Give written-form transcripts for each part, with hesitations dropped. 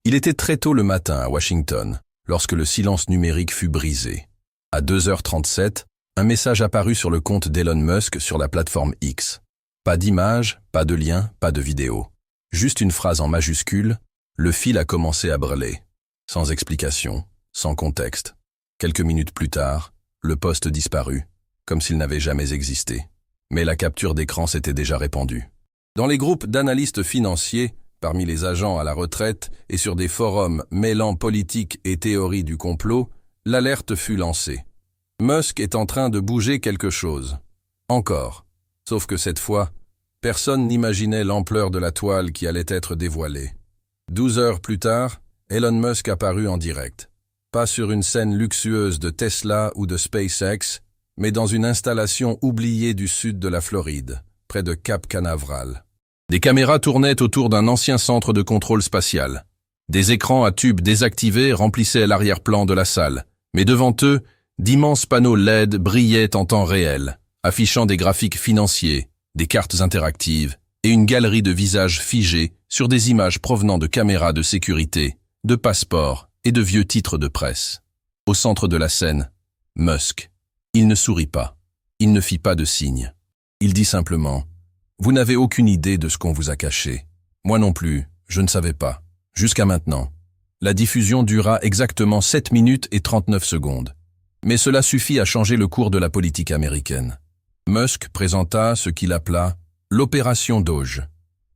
Il était très tôt le matin à Washington, lorsque le silence numérique fut brisé. À 2h37, un message apparut sur le compte d'Elon Musk sur la plateforme X. Pas d'image, pas de lien, pas de vidéo. Juste une phrase en majuscule, le fil a commencé à brûler. Sans explication, sans contexte. Quelques minutes plus tard, le post disparut, comme s'il n'avait jamais existé. Mais la capture d'écran s'était déjà répandue. Dans les groupes d'analystes financiers, parmi les agents à la retraite et sur des forums mêlant politique et théorie du complot, l'alerte fut lancée. Musk est en train de bouger quelque chose. Encore. Sauf que cette fois, personne n'imaginait l'ampleur de la toile qui allait être dévoilée. 12 heures plus tard, Elon Musk apparut en direct. Pas sur une scène luxueuse de Tesla ou de SpaceX, mais dans une installation oubliée du sud de la Floride, près de Cap Canaveral. Des caméras tournaient autour d'un ancien centre de contrôle spatial. Des écrans à tubes désactivés remplissaient l'arrière-plan de la salle, mais devant eux, d'immenses panneaux LED brillaient en temps réel, affichant des graphiques financiers, des cartes interactives et une galerie de visages figés sur des images provenant de caméras de sécurité, de passeports et de vieux titres de presse. Au centre de la scène, Musk. Il ne sourit pas. Il ne fit pas de signe. Il dit simplement « Vous n'avez aucune idée de ce qu'on vous a caché. Moi non plus, je ne savais pas. Jusqu'à maintenant. » La diffusion dura exactement 7 minutes et 39 secondes. Mais cela suffit à changer le cours de la politique américaine. Musk présenta ce qu'il appela l'opération Doge,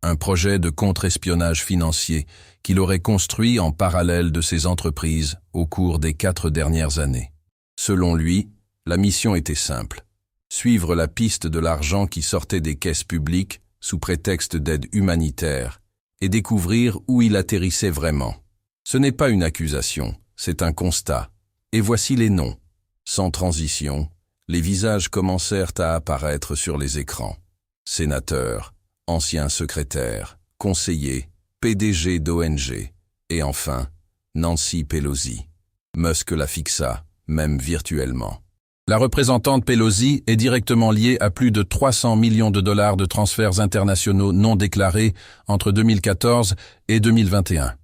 un projet de contre-espionnage financier qu'il aurait construit en parallèle de ses entreprises au cours des 4 dernières années. Selon lui, la mission était simple, suivre la piste de l'argent qui sortait des caisses publiques sous prétexte d'aide humanitaire et découvrir où il atterrissait vraiment. Ce n'est pas une accusation, c'est un constat. Et voici les noms. Sans transition, les visages commencèrent à apparaître sur les écrans. Sénateurs, anciens secrétaires, conseillers, PDG d'ONG, et enfin, Nancy Pelosi. Musk la fixa, même virtuellement. La représentante Pelosi est directement liée à plus de 300 millions de dollars de transferts internationaux non déclarés entre 2014 et 2021.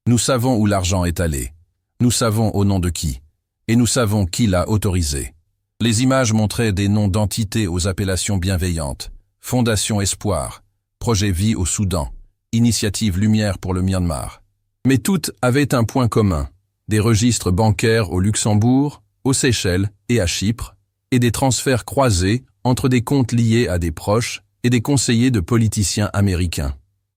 Nous savons où l'argent est allé. Nous savons au nom de qui. Et nous savons qui l'a autorisé. Les images montraient des noms d'entités aux appellations bienveillantes. Fondation Espoir, Projet Vie au Soudan, Initiative Lumière pour le Myanmar. Mais toutes avaient un point commun. Des registres bancaires au Luxembourg, aux Seychelles et à Chypre, et des transferts croisés entre des comptes liés à des proches et des conseillers de politiciens américains.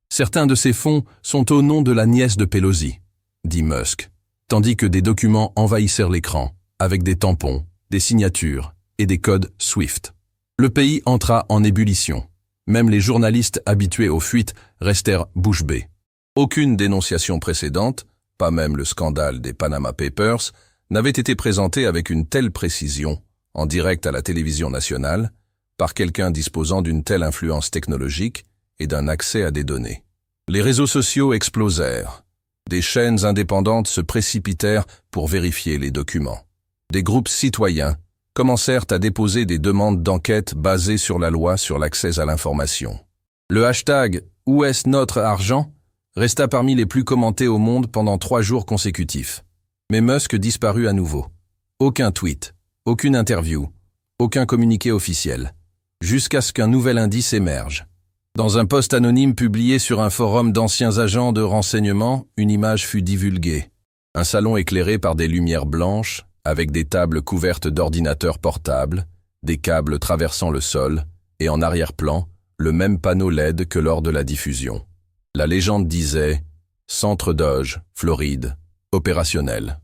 Certains de ces fonds sont au nom de la nièce de Pelosi, dit Musk, tandis que des documents envahissèrent l'écran, avec des tampons, des signatures et des codes SWIFT. Le pays entra en ébullition. Même les journalistes habitués aux fuites restèrent bouche bée. Aucune dénonciation précédente, pas même le scandale des Panama Papers, n'avait été présentée avec une telle précision, en direct à la télévision nationale, par quelqu'un disposant d'une telle influence technologique et d'un accès à des données. Les réseaux sociaux explosèrent. Des chaînes indépendantes se précipitèrent pour vérifier les documents. Des groupes citoyens commencèrent à déposer des demandes d'enquête basées sur la loi sur l'accès à l'information. Le hashtag « Où est-ce notre argent ?» resta parmi les plus commentés au monde pendant 3 jours consécutifs. Mais Musk disparut à nouveau. Aucun tweet, aucune interview, aucun communiqué officiel, jusqu'à ce qu'un nouvel indice émerge. Dans un post anonyme publié sur un forum d'anciens agents de renseignement, une image fut divulguée. Un salon éclairé par des lumières blanches, avec des tables couvertes d'ordinateurs portables, des câbles traversant le sol, et en arrière-plan, le même panneau LED que lors de la diffusion. La légende disait « Centre Doge, Floride, opérationnel ».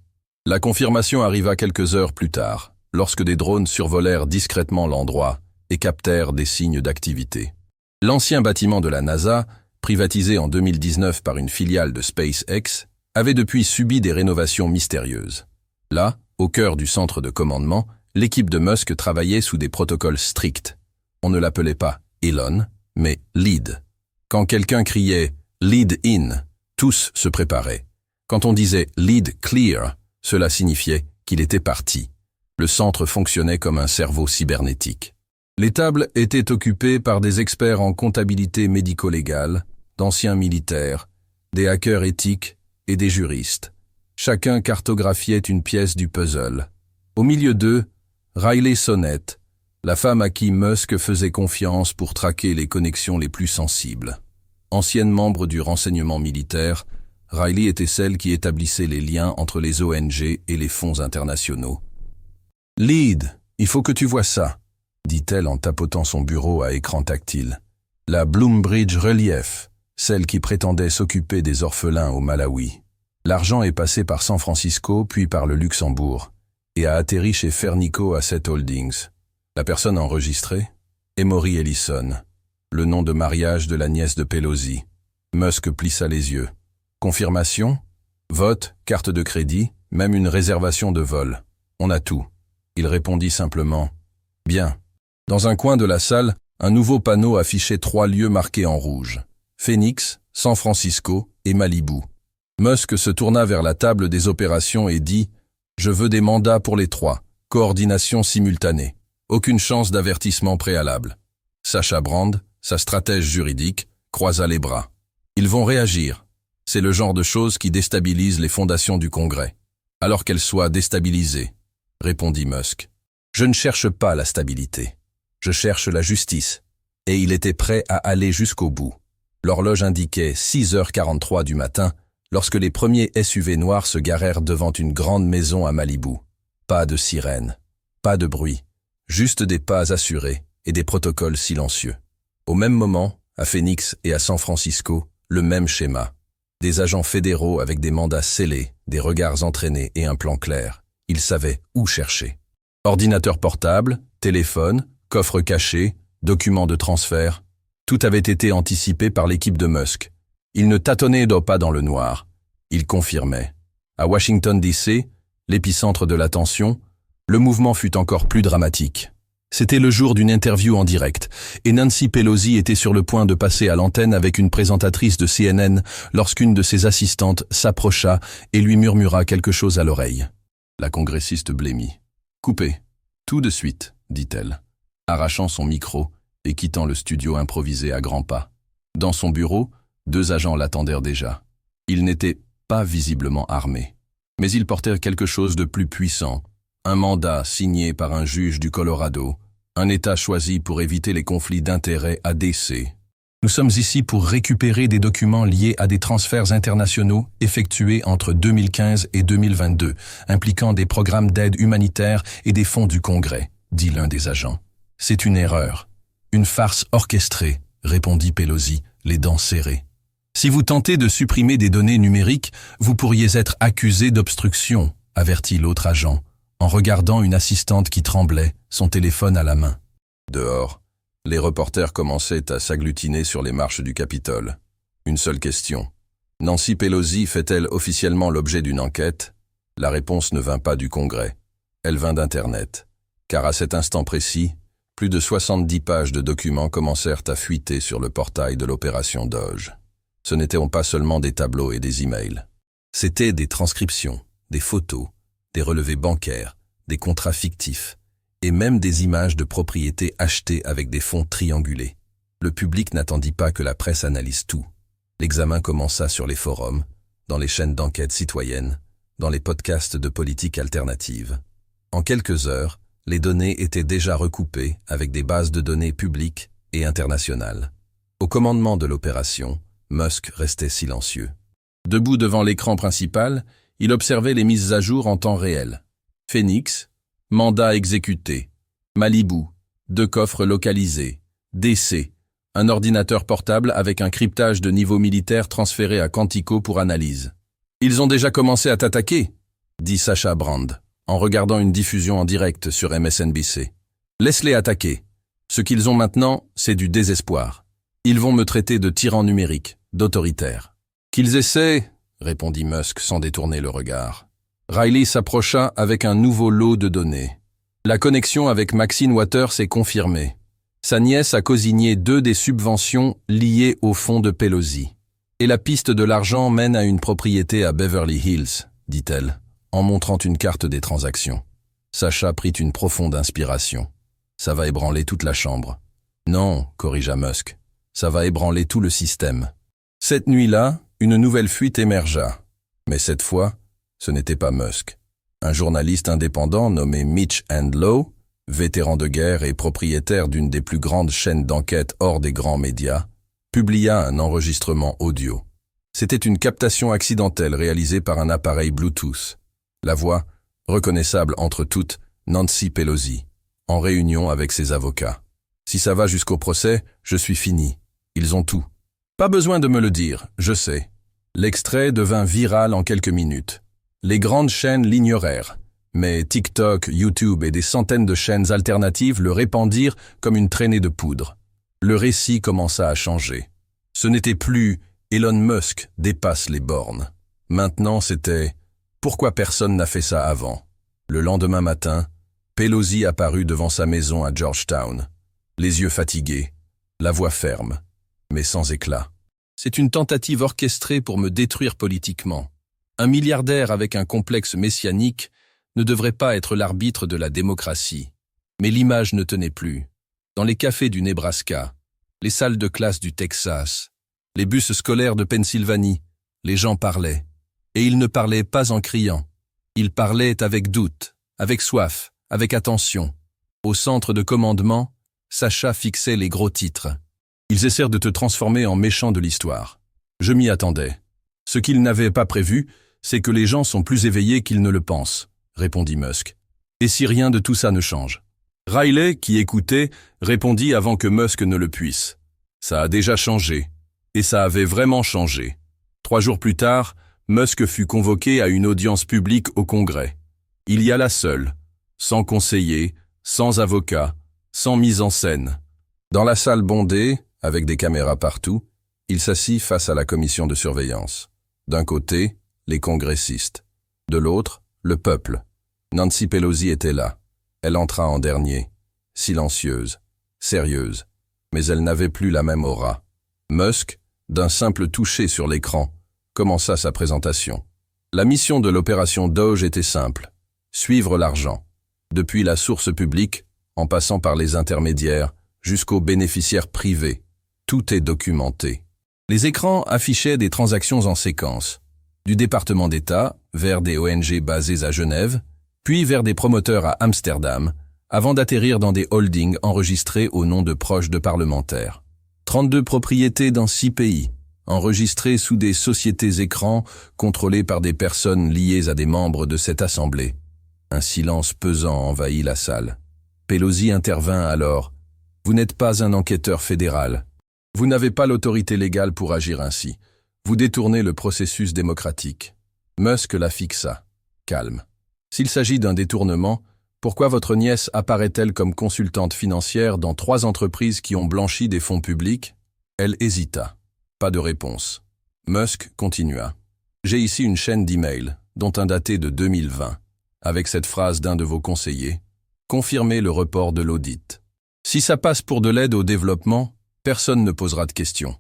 La confirmation arriva quelques heures plus tard, lorsque des drones survolèrent discrètement l'endroit et captèrent des signes d'activité. L'ancien bâtiment de la NASA, privatisé en 2019 par une filiale de SpaceX, avait depuis subi des rénovations mystérieuses. Là, au cœur du centre de commandement, l'équipe de Musk travaillait sous des protocoles stricts. On ne l'appelait pas Elon, mais Lead. Quand quelqu'un criait « Lead in », tous se préparaient. Quand on disait « Lead clear », cela signifiait qu'il était parti. Le centre fonctionnait comme un cerveau cybernétique. Les tables étaient occupées par des experts en comptabilité médico-légale, d'anciens militaires, des hackers éthiques et des juristes. Chacun cartographiait une pièce du puzzle. Au milieu d'eux, Riley Sonnett, la femme à qui Musk faisait confiance pour traquer les connexions les plus sensibles. Ancienne membre du renseignement militaire, Riley était celle qui établissait les liens entre les ONG et les fonds internationaux. « Lead, il faut que tu vois ça », dit-elle en tapotant son bureau à écran tactile. La Bloombridge Relief, celle qui prétendait s'occuper des orphelins au Malawi. L'argent est passé par San Francisco puis par le Luxembourg et a atterri chez Fernico Asset Holdings. La personne enregistrée? Emory Ellison, le nom de mariage de la nièce de Pelosi. Musk plissa les yeux. Confirmation? Vote, carte de crédit, même une réservation de vol. On a tout. Il répondit simplement. Bien. Dans un coin de la salle, un nouveau panneau affichait 3 lieux marqués en rouge. Phoenix, San Francisco et Malibu. Musk se tourna vers la table des opérations et dit « Je veux des mandats pour les 3. Coordination simultanée. Aucune chance d'avertissement préalable. » Sacha Brand, sa stratège juridique, croisa les bras. « Ils vont réagir. C'est le genre de choses qui déstabilise les fondations du Congrès. Alors qu'elles soient déstabilisées, » répondit Musk. « Je ne cherche pas la stabilité. Je cherche la justice. » Et il était prêt à aller jusqu'au bout. L'horloge indiquait 6h43 du matin lorsque les premiers SUV noirs se garèrent devant une grande maison à Malibu. Pas de sirène, pas de bruit, juste des pas assurés et des protocoles silencieux. Au même moment, à Phoenix et à San Francisco, le même schéma. Des agents fédéraux avec des mandats scellés, des regards entraînés et un plan clair. Ils savaient où chercher. Ordinateur portable, téléphone, coffre caché, documents de transfert, tout avait été anticipé par l'équipe de Musk. Il ne tâtonnait pas dans le noir. Il confirmait. À Washington DC, l'épicentre de la tension, le mouvement fut encore plus dramatique. C'était le jour d'une interview en direct, et Nancy Pelosi était sur le point de passer à l'antenne avec une présentatrice de CNN lorsqu'une de ses assistantes s'approcha et lui murmura quelque chose à l'oreille. La congressiste blêmit. « Coupez. Tout de suite, dit-elle, arrachant son micro et quittant le studio improvisé à grands pas. Dans son bureau, 2 agents l'attendèrent déjà. Ils n'étaient pas visiblement armés. Mais ils portèrent quelque chose de plus puissant, un mandat signé par un juge du Colorado, un État choisi pour éviter les conflits d'intérêts à DC. Nous sommes ici pour récupérer des documents liés à des transferts internationaux effectués entre 2015 et 2022, impliquant des programmes d'aide humanitaire et des fonds du Congrès, dit l'un des agents. C'est une erreur. Une farce orchestrée, répondit Pelosi, les dents serrées. Si vous tentez de supprimer des données numériques, vous pourriez être accusé d'obstruction, avertit l'autre agent, en regardant une assistante qui tremblait, son téléphone à la main. Dehors, les reporters commençaient à s'agglutiner sur les marches du Capitole. Une seule question. Nancy Pelosi fait-elle officiellement l'objet d'une enquête? La réponse ne vint pas du Congrès. Elle vint d'Internet. Car à cet instant précis, plus de 70 pages de documents commencèrent à fuiter sur le portail de l'opération Doge. Ce n'étaient pas seulement des tableaux et des emails. C'étaient des transcriptions, des photos, des relevés bancaires, des contrats fictifs, et même des images de propriétés achetées avec des fonds triangulés. Le public n'attendit pas que la presse analyse tout. L'examen commença sur les forums, dans les chaînes d'enquête citoyennes, dans les podcasts de politique alternative. En quelques heures, les données étaient déjà recoupées avec des bases de données publiques et internationales. Au commandement de l'opération, Musk restait silencieux. Debout devant l'écran principal, il observait les mises à jour en temps réel. Phoenix, mandat exécuté. Malibu, 2 coffres localisés. DC, un ordinateur portable avec un cryptage de niveau militaire transféré à Quantico pour analyse. « Ils ont déjà commencé à t'attaquer » dit Sacha Brand, en regardant une diffusion en direct sur MSNBC. « Laisse-les attaquer. Ce qu'ils ont maintenant, c'est du désespoir. Ils vont me traiter de tyran numérique, d'autoritaire. »« Qu'ils essaient » répondit Musk sans détourner le regard. Riley s'approcha avec un nouveau lot de données. La connexion avec Maxine Waters est confirmée. Sa nièce a cosigné 2 des subventions liées au fonds de Pelosi. Et la piste de l'argent mène à une propriété à Beverly Hills, dit-elle, en montrant une carte des transactions. Sacha prit une profonde inspiration. Ça va ébranler toute la chambre. Non, corrigea Musk. Ça va ébranler tout le système. Cette nuit-là, une nouvelle fuite émergea. Mais cette fois, ce n'était pas Musk. Un journaliste indépendant nommé Mitch Andlow, vétéran de guerre et propriétaire d'une des plus grandes chaînes d'enquête hors des grands médias, publia un enregistrement audio. C'était une captation accidentelle réalisée par un appareil Bluetooth. La voix, reconnaissable entre toutes, Nancy Pelosi, en réunion avec ses avocats. Si ça va jusqu'au procès, je suis fini. Ils ont tout. Pas besoin de me le dire, je sais. L'extrait devint viral en quelques minutes. Les grandes chaînes l'ignorèrent, mais TikTok, YouTube et des centaines de chaînes alternatives le répandirent comme une traînée de poudre. Le récit commença à changer. Ce n'était plus « Elon Musk dépasse les bornes ». Maintenant, c'était « Pourquoi personne n'a fait ça avant ?» Le lendemain matin, Pelosi apparut devant sa maison à Georgetown, les yeux fatigués, la voix ferme, mais sans éclat. C'est une tentative orchestrée pour me détruire politiquement. Un milliardaire avec un complexe messianique ne devrait pas être l'arbitre de la démocratie. Mais l'image ne tenait plus. Dans les cafés du Nebraska, les salles de classe du Texas, les bus scolaires de Pennsylvanie, les gens parlaient. Et ils ne parlaient pas en criant. Ils parlaient avec doute, avec soif, avec attention. Au centre de commandement, Sacha fixait les gros titres. Ils essayent de te transformer en méchant de l'histoire. Je m'y attendais. Ce qu'ils n'avaient pas prévu, c'est que les gens sont plus éveillés qu'ils ne le pensent, répondit Musk. Et si rien de tout ça ne change? Riley, qui écoutait, répondit avant que Musk ne le puisse. Ça a déjà changé. Et ça avait vraiment changé. 3 jours plus tard, Musk fut convoqué à une audience publique au Congrès. Il y alla seul, sans conseiller, sans avocat, sans mise en scène. Dans la salle bondée, avec des caméras partout, il s'assit face à la commission de surveillance. D'un côté, les congressistes. De l'autre, le peuple. Nancy Pelosi était là. Elle entra en dernier, silencieuse, sérieuse, mais elle n'avait plus la même aura. Musk, d'un simple toucher sur l'écran, commença sa présentation. La mission de l'opération Doge était simple, suivre l'argent, depuis la source publique, en passant par les intermédiaires, jusqu'aux bénéficiaires privés. Tout est documenté. Les écrans affichaient des transactions en séquence, du département d'État vers des ONG basées à Genève, puis vers des promoteurs à Amsterdam, avant d'atterrir dans des holdings enregistrés au nom de proches de parlementaires. 32 propriétés dans 6 pays, enregistrées sous des sociétés écrans contrôlées par des personnes liées à des membres de cette assemblée. Un silence pesant envahit la salle. Pelosi intervint alors. « Vous n'êtes pas un enquêteur fédéral. Vous n'avez pas l'autorité légale pour agir ainsi. Vous détournez le processus démocratique. » Musk la fixa. Calme. « S'il s'agit d'un détournement, pourquoi votre nièce apparaît-elle comme consultante financière dans 3 entreprises qui ont blanchi des fonds publics ?» Elle hésita. Pas de réponse. Musk continua. « J'ai ici une chaîne d'emails, dont un daté de 2020, avec cette phrase d'un de vos conseillers. Confirmez le report de l'audit. Si ça passe pour de l'aide au développement, personne ne posera de questions. »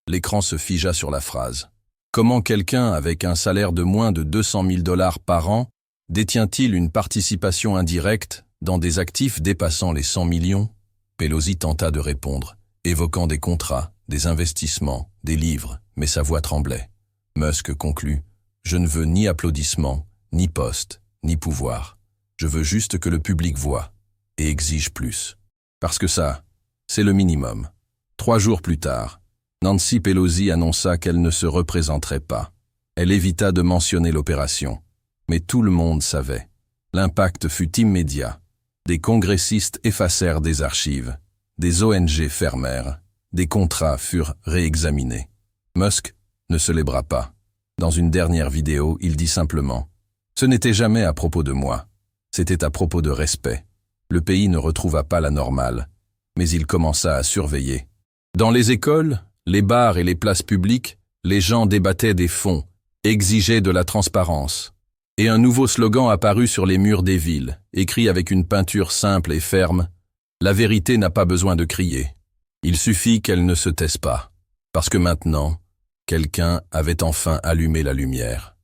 L'écran se figea sur la phrase. Comment quelqu'un avec un salaire de moins de 200 000 $ par an détient-il une participation indirecte dans des actifs dépassant les 100 millions? Pelosi tenta de répondre, évoquant des contrats, des investissements, des livres, mais sa voix tremblait. Musk conclut, « Je ne veux ni applaudissements, ni poste, ni pouvoir. Je veux juste que le public voie, et exige plus. Parce que ça, c'est le minimum. » 3 jours plus tard, Nancy Pelosi annonça qu'elle ne se représenterait pas. Elle évita de mentionner l'opération. Mais tout le monde savait. L'impact fut immédiat. Des congressistes effacèrent des archives. Des ONG fermèrent. Des contrats furent réexaminés. Musk ne se lébra pas. Dans une dernière vidéo, il dit simplement « Ce n'était jamais à propos de moi. C'était à propos de respect. » Le pays ne retrouva pas la normale, mais il commença à surveiller. Dans les écoles, les bars et les places publiques, les gens débattaient des fonds, exigeaient de la transparence. Et un nouveau slogan apparut sur les murs des villes, écrit avec une peinture simple et ferme. La vérité n'a pas besoin de crier. Il suffit qu'elle ne se taise pas. Parce que maintenant, quelqu'un avait enfin allumé la lumière.